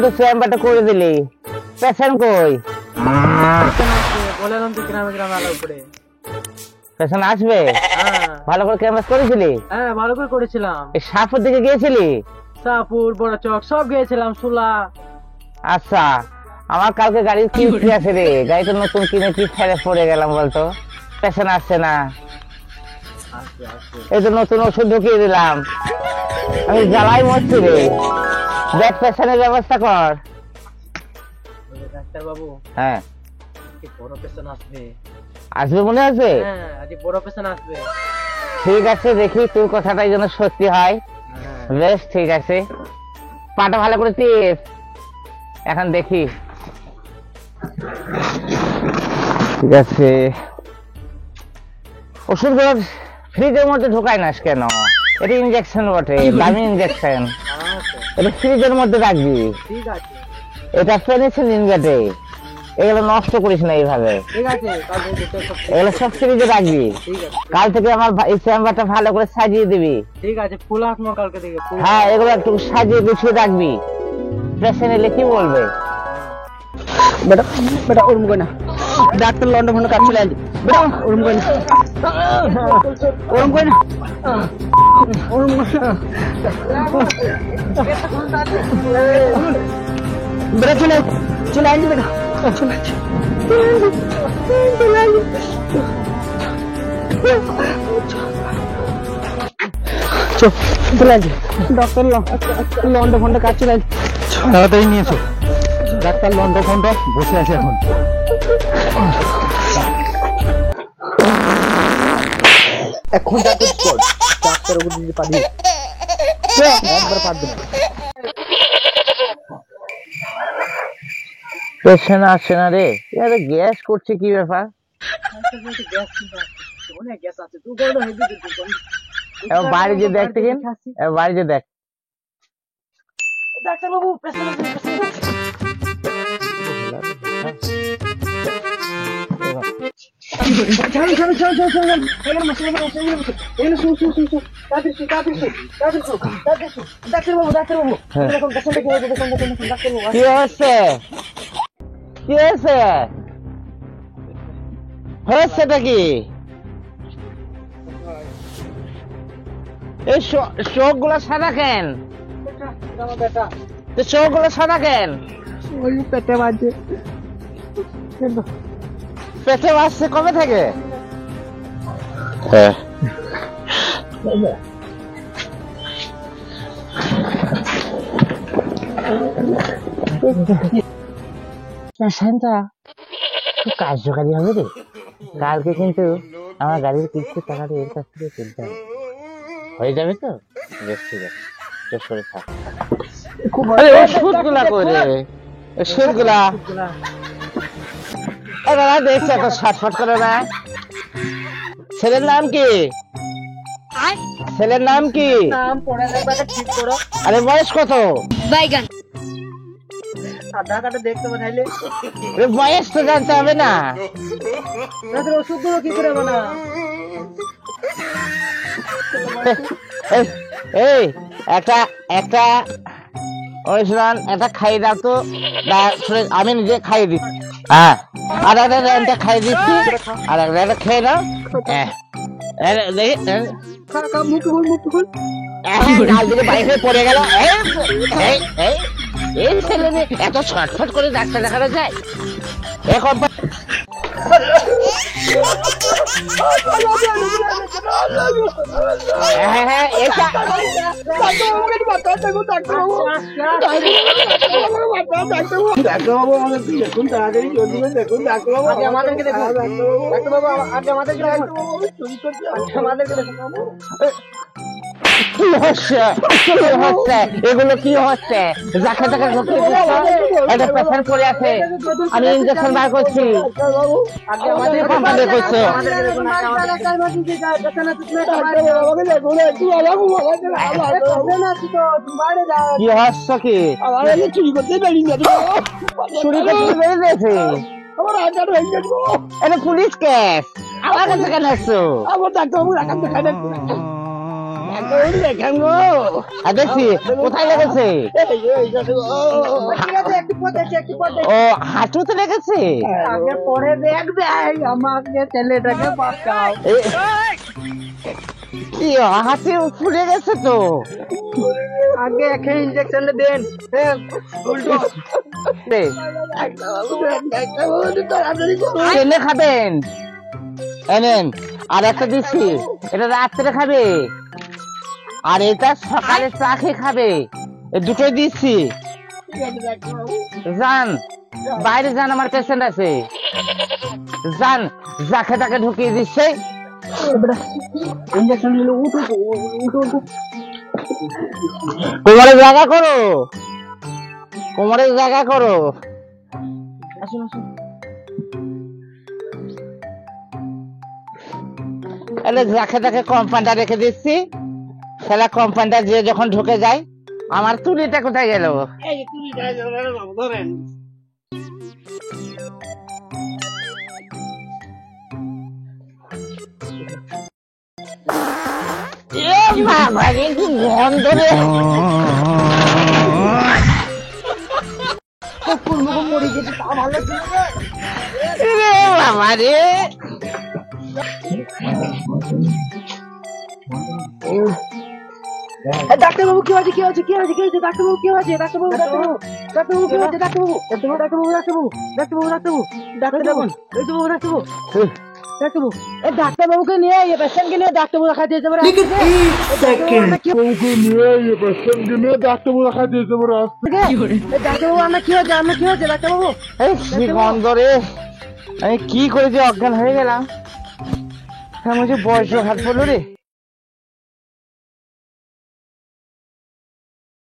তো চেম্বারটা করে দিলি, পেশেন্ট কই? বললাম তো গ্রামে গ্রামে আলো উপরে পেশেন্ট আসবে। ভালো করে ক্যাম্পাস করেছিলি? হ্যাঁ ভালো করে করেছিলাম। এই সাপুর দিকে গিয়েছিলি? সাপুর বড় চক সব গিয়েছিলাম, সুলা। আচ্ছা, আমার কালকে গাড়ির কিস্তি আছে রে, গাড়িটা নতুন কিনে কি ফেলে পড়ে গেলাম বলতো, পেশেন্ট আসছে না। এই তো নতুন ওষুধ ঢুকিয়ে দিলাম, আমি জ্বালাই মরছি রে। দেখ পেশেন্টের ব্যবস্থা কর। ডাক্তার বাবু, হ্যাঁ বড় পেশেন্ট আসবে। আসবে মনে আছে? হ্যাঁ আজ বড় পেশেন্ট আসবে। ঠিক আছে, দেখি তোর কথাটাই যেন সত্যি হয়। বেশ ঠিক আছে, পাটা ভালো করে টিপ। এখন দেখি। ঠিক আছে, ওষুধগুলো ফ্রিজের মধ্যে ঢোকায় না কেন? এটা ইনজেকশন বটে, দামি ইনজেকশন। এটা ফ্রিজের মধ্যে রাখবি। ঠিক আছে, এটা পেনিসিলিন বটে, এগুলো নষ্ট করিস না এইভাবে। ঠিক আছে, এগুলো সব ফ্রিজে রাখবি। কাল থেকে আমার এই চেম্বারটা ভালো করে সাজিয়ে দিবি। ঠিক আছে, ফুল আসমো কালকে থেকে। হ্যাঁ, এগুলো একটু সাজিয়ে গুছিয়ে রাখবি, পেশেন্ট এলে কি বলবে। বেটা বেটা ওরম কই না, ডাক্তার লন্ডন ফন্ড কাটছিল আজ। বেটা ওরম কই না, ওরম কই না, ওরম বেটা চলে চলে আইনি বেটা চলে আইনি চলে আইনি ডাক্তার লন্ডন ফন্ড কাটছিল আজ। তাড়াতাড়ি নিয়েছো, ডাক্তার লন্ডন ফন্ড বসে আছে এখন। এখন ডাক্তার ওগুলো দিতে পারবি? একবার পারবি না। পেশেন্ট আসছে না রে, এটা গ্যাস করছে, কি ব্যাপার? বাইরে যে দেখ, বাইরে যে দেখ। ডাক্তার বাবু, কি হচ্ছে, কি হয়েছে, হয়েছেটা কি? এই চোখ গুলো সাদা কেন? চোখ গুলো সাদা কেন? পেটে বাজছে। পেটে বাজছে কবে থেকে? হ্যাঁ, পেশেন্টটা খুব কার্যকারী হবে রে। কালকে কিন্তু আমার গাড়ির কিস্তির টাকাটা এর কাছ থেকে তুলতে হবে। হয়ে যাবে তো? বেশ ঠিক আছে, চেষ্টা করে থাক। ওষুধ গুলা করে, ওষুধ গুলা দেখছে এত ছটফট করে না। ছেলের নাম কি? ছেলের নাম কি? আরে বয়স কত? বাইগান। আধার কার্ডে দেখতে পাঠাইলে বয়স তো জানতে হবে না? ওষুধ গুলো কি করে বানা? এই একটা একটা অনুশীলন একটা খাইয়ে দাও তো, আমি নিজে খাইয়ে দিচ্ছি। হ্যাঁ, আর একটা খাইয়ে দিচ্ছি, আর একটা খেয়ে দাও। দেখি বাইরে পড়ে গেল। এই ছেলে এত ছটফট করে ডাক্তার দেখানো যায়? এখন ডাক্তারবাবু আমাদের দেখুন, তাড়াতাড়ি জলদি দেখুন। ডাক্তারবাবু আমাদেরকে দেখুন, ডাক্তারবাবু আমাদেরকে দেখুন। কি হচ্ছে, কি হচ্ছে, এগুলো কি হচ্ছে? যাকে তাকে ঢুকিয়ে দিচ্ছে। একটা পেশেন্ট পড়ে আছে, আমি ইঞ্জেকশন বার করছি। তুই কম্পাউন্ডে করছো, কি হচ্ছ কি? চুরি করতে পারি না, চুরি করতে বেরিয়েছে, এটা পুলিশ কেস, আমার কাছে কেন আসছো? আমার ডাক্তারবাবু রাখান দেখান দেখান গো। দেখছি কোথায় লেগেছে? ও হাঁটুতে লেগেছে। আগে পরে দেখবে আমাকে ছেলেটাকে বাঁচাও। কি হাতে ফুলে গেছে তো? আগে একে ইঞ্জেকশন দেন। ট্রেনে খাবেন, এনেন। আর একটা দিচ্ছি, এটা রাত্রে খাবে, আর এটা সকালে চা খেয়ে খাবে, এই দুটোই দিচ্ছি। যান বাইরে যান, আমার পেশেন্ট আছে, যান, যাকে তাকে ঢুকিয়ে দিচ্ছে। ইঞ্জেকশন নিলে উঠো উঠো উঠো। কোমরে জায়গা করো, কোমরে জায়গা করো। আসুন আসুন। এলে যাকে তাকে কম্পাউন্ডার রেখে দিচ্ছি, সেটা কম্পাউন্ডার যে যখন ঢুকে যায়। আমার তুলিটা কোথায় গেল? এই যে তুমি ধরেন। বাবা রে, কি গন্ধ রে! মরে গেছে, তা ভালো ছিল না। রে বাবা রে! ডাক্তারবাবু কি হয়েছে, কি হয়েছে, কি হয়েছে, কি হয়েছে? ডাক্তারবাবু কি হয়েছে? ডাক্তারবাবু ডাক্তারবাবু ডাক্তারবাবু কি হয়েছে? ডাক্তারবাবু ডাক্তারবাবু ডাক্তারবাবু ডাক্তারবাবু ডাক্তারবাবু ডাক্তারবাবু ডাক্তারবাবু ডাক্তারবাবু ডাক্তারবাবু এই ডাক্তারবাবুকে নিয়ে এই পেশেন্টকে নিয়ে ডাক্তারবাবু রাখা দিয়েছে। ডাক্তারবাবু আমরা কি হয়েছে, আমরা কি হয়েছে ডাক্তারবাবু? এই কি গন্ধ রে! আমি কি করেছি, অজ্ঞান হয়ে গেলাম। হ্যাঁ, মুঝে বয়স হাত পড়লো রে।